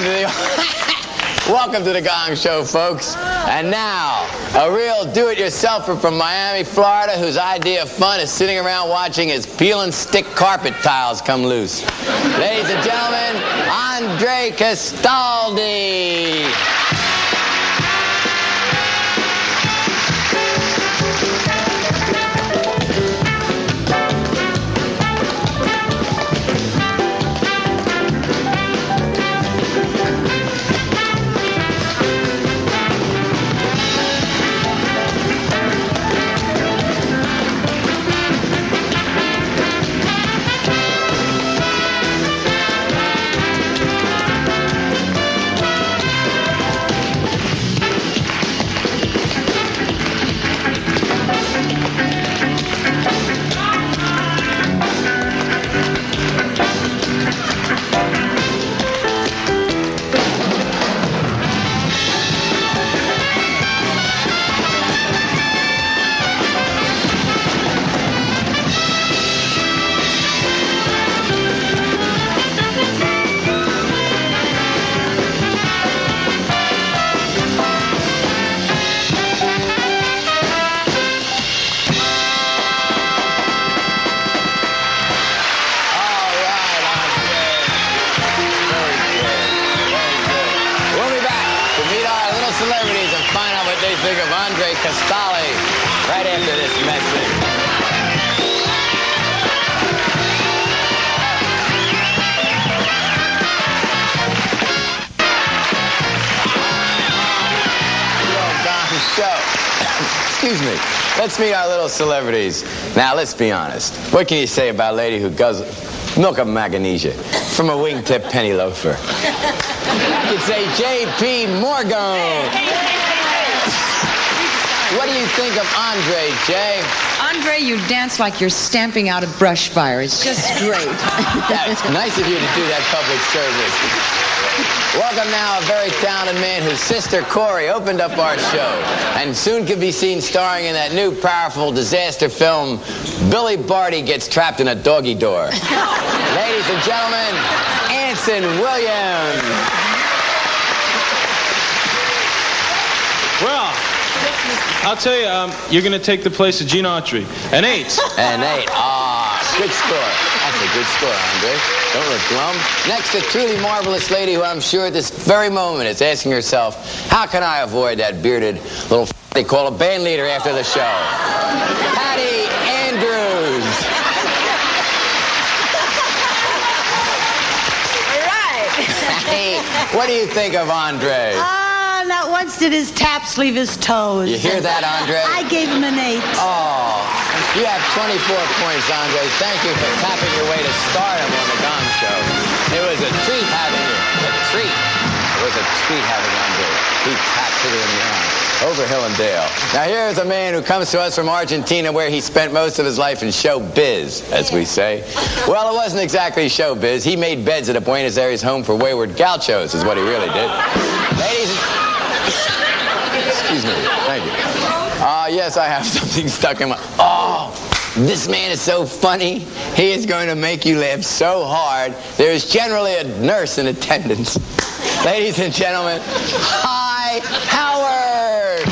Welcome to the Gong Show, folks. And now, a real do-it-yourselfer from Miami, Florida, whose idea of fun is sitting around watching his peel-and-stick carpet tiles come loose. Ladies and gentlemen, Andre Castaldi. Celebrities and find out what they think of Andre Castaldi right after this message. Gong Show. Excuse me. Let's meet our little celebrities. Now, let's be honest. What can you say about a lady who goes milk of magnesia from a wingtip penny loafer? You could say J.P. Morgan. What do you think of Andre, Jay? Andre, you dance like you're stamping out a brush fire. It's just great. Yeah, it's nice of you to do that public service. Welcome now a very talented man whose sister Corey opened up our show and soon can be seen starring in that new powerful disaster film, Billy Barty Gets Trapped in a Doggy Door. Ladies and gentlemen, Anson Williams. Well, I'll tell you, you're going to take the place of Gene Autry. An 8. An 8. Ah, good score. That's a good score, Andre. Don't look glum. Next, a truly marvelous lady who I'm sure at this very moment is asking herself, how can I avoid that bearded little they call a band leader after the show? Patty Andrews. All right. Hey, what do you think of Andre? Not once did his taps leave his toes. You hear that, Andre? I gave him an 8. Oh, you have 24 points, Andre. Thank you for tapping your way to stardom on the Gong Show. It was a treat having you. A treat. It was a treat having Andre. He tapped to the ground. Over hill and dale. Now here's a man who comes to us from Argentina where he spent most of his life in showbiz, as we say. Well, it wasn't exactly showbiz. He made beds at a Buenos Aires home for wayward gauchos, is what he really did. Ladies and... Excuse me. Thank you. Yes, I have something stuck in my... Oh, this man is so funny. He is going to make you laugh so hard. There's generally a nurse in attendance. Ladies and gentlemen, Hi Howard.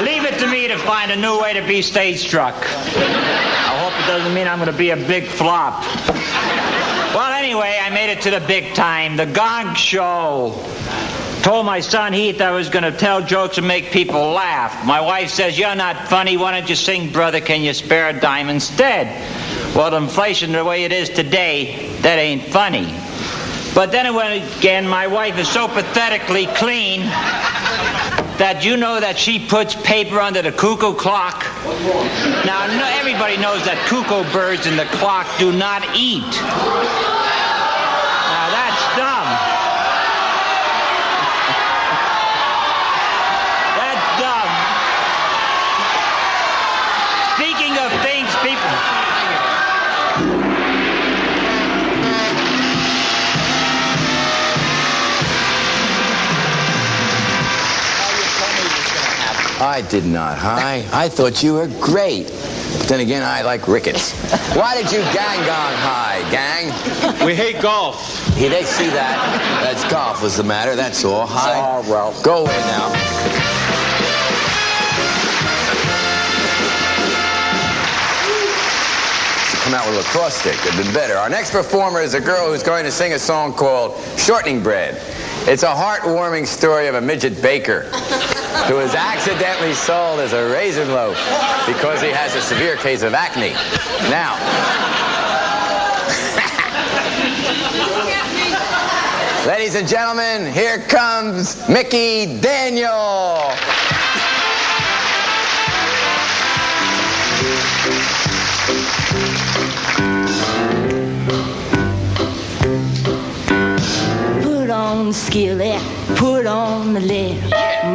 Leave it to me to find a new way to be stage struck. I hope it doesn't mean I'm going to be a big flop. Well, anyway, I made it to the big time, the Gong Show. Told my son Heath I was going to tell jokes and make people laugh. My wife says, you're not funny. Why don't you sing, brother? Can you spare a dime instead? Well, inflation the way it is today, that ain't funny. But then again, my wife is so pathetically clean that you know that she puts paper under the cuckoo clock. Now, everybody knows that cuckoo birds in the clock do not eat. Now, that's dumb. That's dumb. Speaking of things people... I did not. I thought you were great. Then again, I like rickets. Why did you gang Gong high, gang? We hate golf. He they see that. That's golf was the matter, that's all. High. Oh, well. Go away now. Come out with a lacrosse stick. It'd been better. Our next performer is a girl who's going to sing a song called Shortening Bread. It's a heartwarming story of a midget baker who was accidentally sold as a raisin loaf because he has a severe case of acne. Now, ladies and gentlemen, here comes Mickey Daniel. Put on the skillet, put on the lid.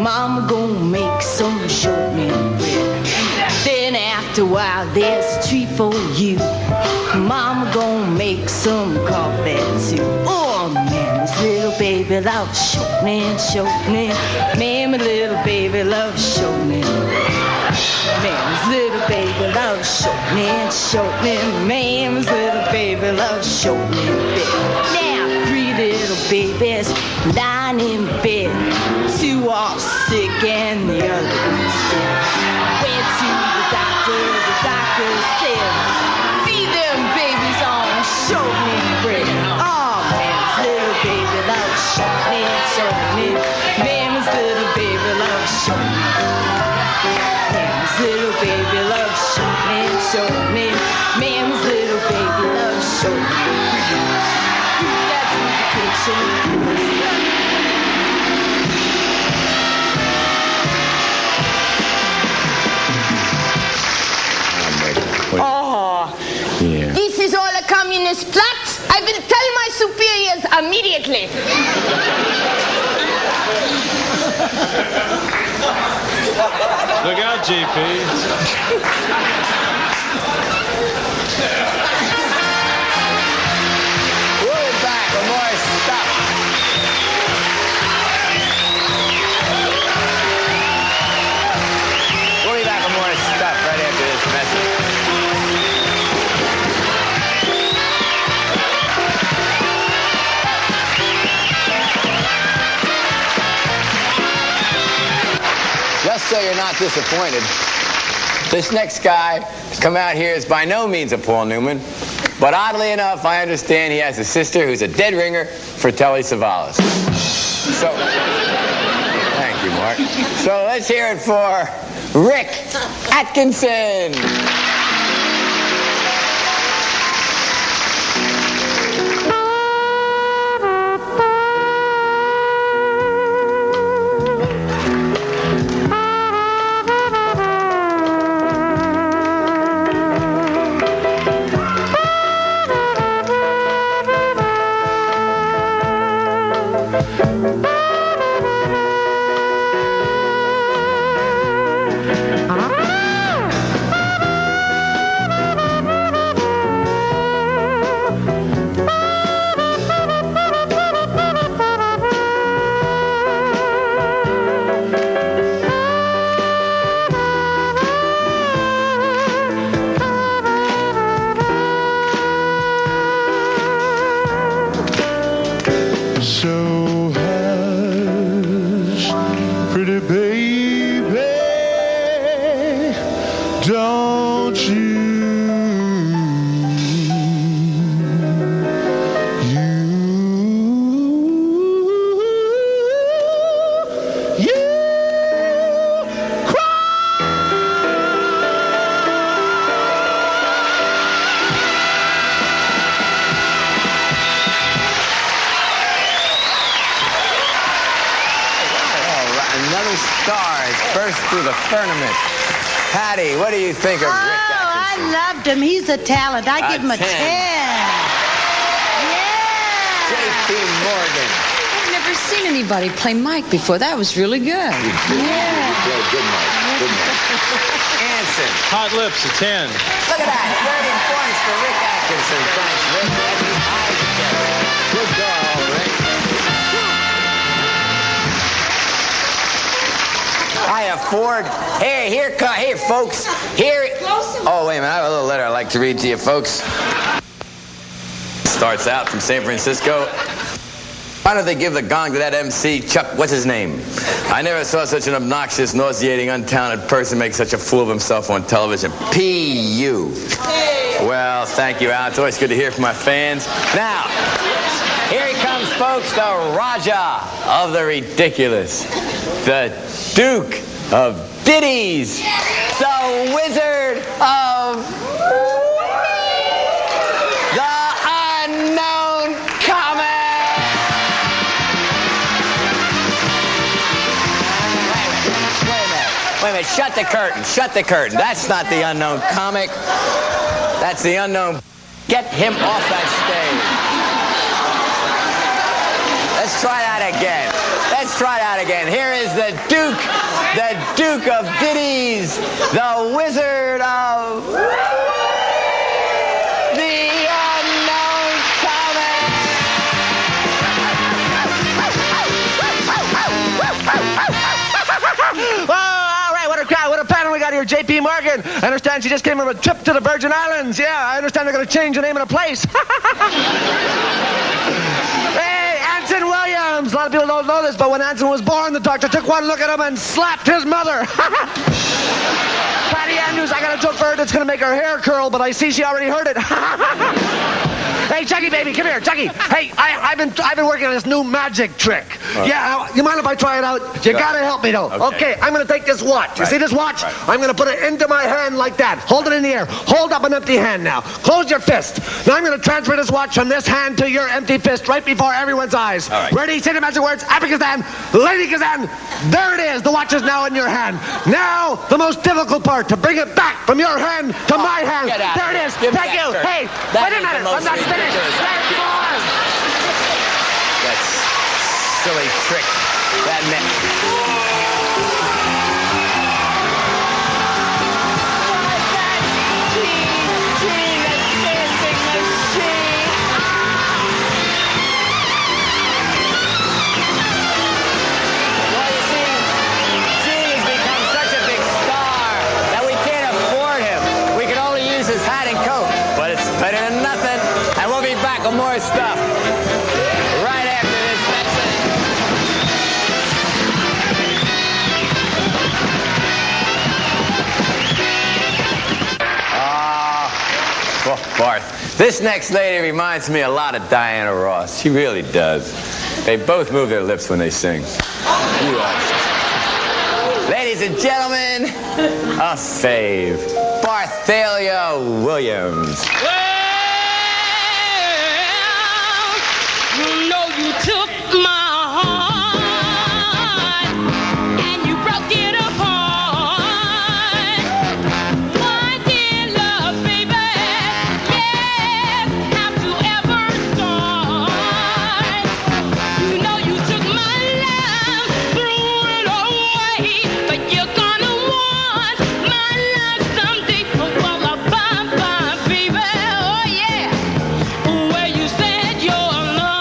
Mama gonna make some shortening bread. Then after a while, there's a treat for you. Mama gonna make some coffee too. Oh man, this little baby loves shortening, shortening. Man, my little baby loves shortening. Man, this little baby loves shortening, shortening. Man, this little baby loves shortening. Now, 3 little babies lying in bed. 2 are sick and the other is dead. Went to the doctor said, feed them babies on shortening bread. Oh man, this little baby loves shortening, shortening. Man, this little baby loves shortening. Man, this little baby loves shortening, shortening. Man, this little baby loves shortening. That's the kitchen. Oh, Yeah. this is all a communist plot. I will tell my superiors immediately. Look out, JP. We'll be back with more stuff. We'll be back with more stuff right after this message. Just so you're not disappointed, this next guy come out here is by no means a Paul Newman, but oddly enough, I understand he has a sister who's a dead ringer for Telly Savalas. So, thank you, Mark. So let's hear it for Rick Atkinson. So hush, pretty baby, don't you Another star is first through the firmament. Patty, what do you think of Rick I Atkinson? loved him. He's a talent. I give him a 10. 10. Yeah. J.P. Morgan. I've never seen anybody play Mike before. That was really good. You played good, Mike. Good, Mike. Anson. Hot lips, a 10. Look at that. 30 points for Rick Atkinson. Thanks, Rick. That's the eyes together. Good girl, Rick. I afford. Here, folks. Here. Oh, wait a minute. I have a little letter I'd like to read to you, folks. Starts out from San Francisco. Why don't they give the gong to that MC, Chuck, what's his name? I never saw such an obnoxious, nauseating, untalented person make such a fool of himself on television. P.U. Well, thank you, Al. It's always good to hear from my fans. Now, here he comes, folks, the Raja of the ridiculous, the Duke of Ditties, the Wizard of the Unknown Comic. Wait a minute, shut the curtain. That's not the Unknown Comic. That's the Unknown. Get him off that stage. Let's try that again. Here is the Duke of Ditties, the Wizard of the Unknown Comic. What a panel we got here. J.P. Morgan. I understand she just came on a trip to the Virgin Islands. Yeah, I understand they're going to change the name of the place. Hey, Anson Williams. A lot of people don't know this, but when Anson was born, the doctor took one look at him and slapped his mother. Patty Andrews, I got a joke for her that's going to make her hair curl, but I see she already heard it. Hey, Chucky, baby, come here. Chucky, hey, I've been working on this new magic trick. Right. Yeah, you mind if I try it out? You gotta help me, though. Okay, I'm gonna take this watch. You see this watch? Right. I'm gonna put it into my hand like that. Hold it in the air. Hold up an empty hand now. Close your fist. Now I'm gonna transfer this watch from this hand to your empty fist right before everyone's eyes. All right. Ready? Say the magic words. Abacazan, Lady Kazan. There it is. The watch is now in your hand. Now, the most difficult part, to bring it back from your hand to my hand. There it is. Thank you. Hey, wait a minute. I'm not finished. That silly trick. That meant. More stuff right after this message. Oh, Barth. This next lady reminds me a lot of Diana Ross. She really does. They both move their lips when they sing. Ladies and gentlemen, a fave, Barthalia Williams. You took my heart and you broke it apart. Why did love, baby, have to ever start? You know you took my love, threw it away, but you're gonna want my love someday. Well, bye-bye, baby, oh yeah. Where you said your love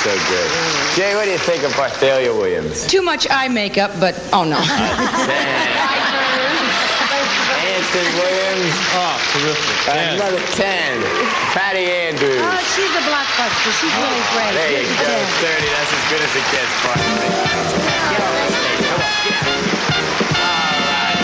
So good. Jay, what do you think of Barthalia Williams? Too much eye makeup, but oh no. Anson Williams. Oh, terrific. Another 10. Patty Andrews. Oh, she's a blockbuster. She's really great. There you go. 30. That's as good as it gets, Barthalia. Get on the stage. Come on. Get out. All right.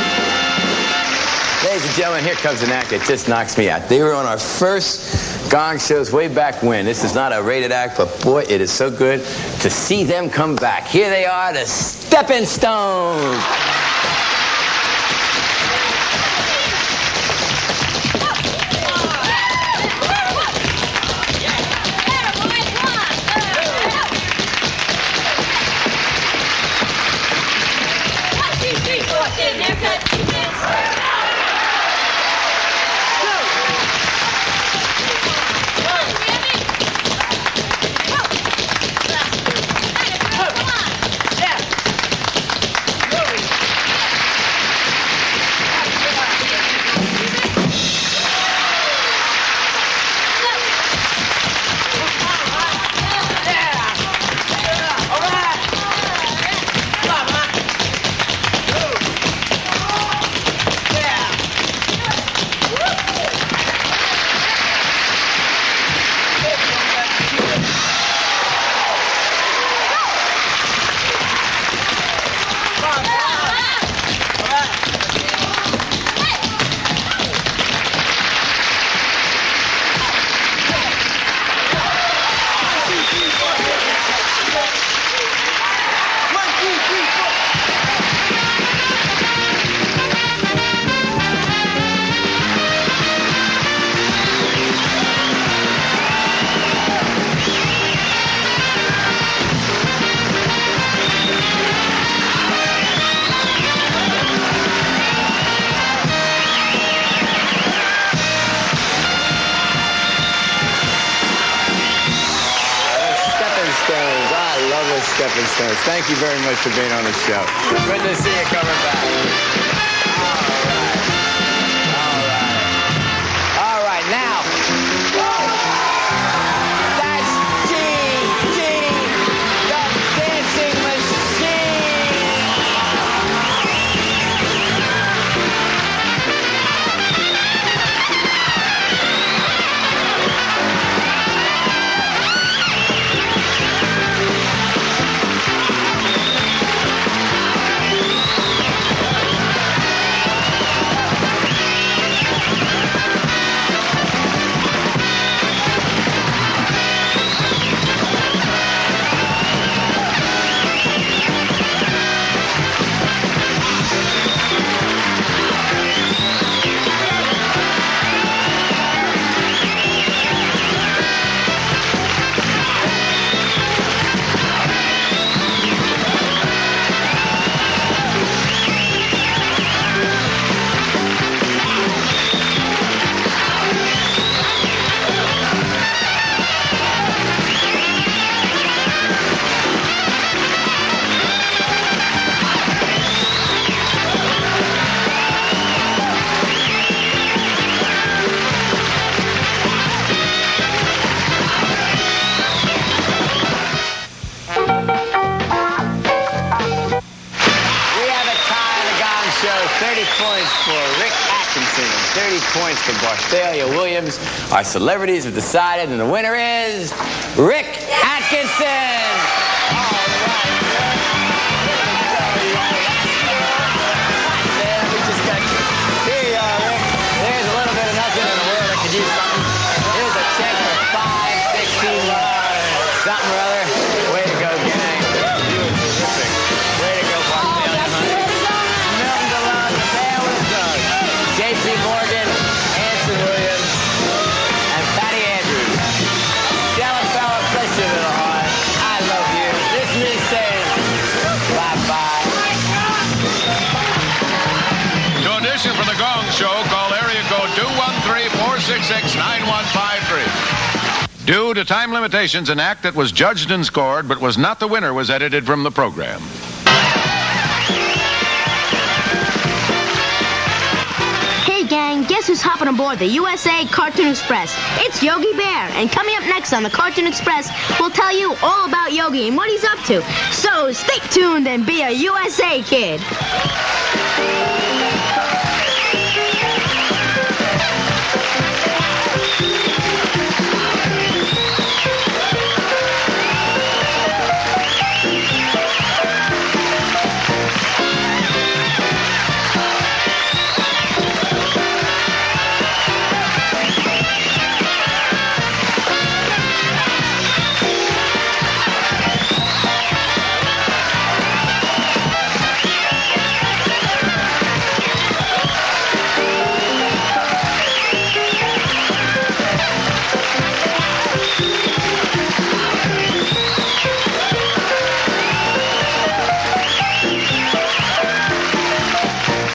Ladies and and gentlemen, here comes an act that just knocks me out. They were on our first Gong shows way back when. This is not a rated act, but boy, it is so good to see them come back. Here they are, the Stepping Stones. Stepping Stones. Thank you very much for being on the show. Good to see you coming back. All right, now. That's G.G., the dancing machine. For Barthalia Williams. Our celebrities have decided, and the winner is Rick Atkinson. Here you are, Rick. There's a little bit of nothing in the world that could use something. Here's a check for 5, 16, something or other. Way to go, gang. You were terrific. Way to go, Barthalia, honey. Milton DeLone, the band was done. J.P. Morgan, Williams, and Patty Andrews. Stellar fella, bless your little heart. I love you. This is me saying bye-bye. To audition for the Gong Show, call area code 213-466-9153. Due to time limitations, an act that was judged and scored but was not the winner was edited from the program. Gang, guess who's hopping aboard the USA Cartoon Express? It's Yogi Bear, and coming up next on the Cartoon Express, we'll tell you all about Yogi and what he's up to. So stay tuned and be a USA kid.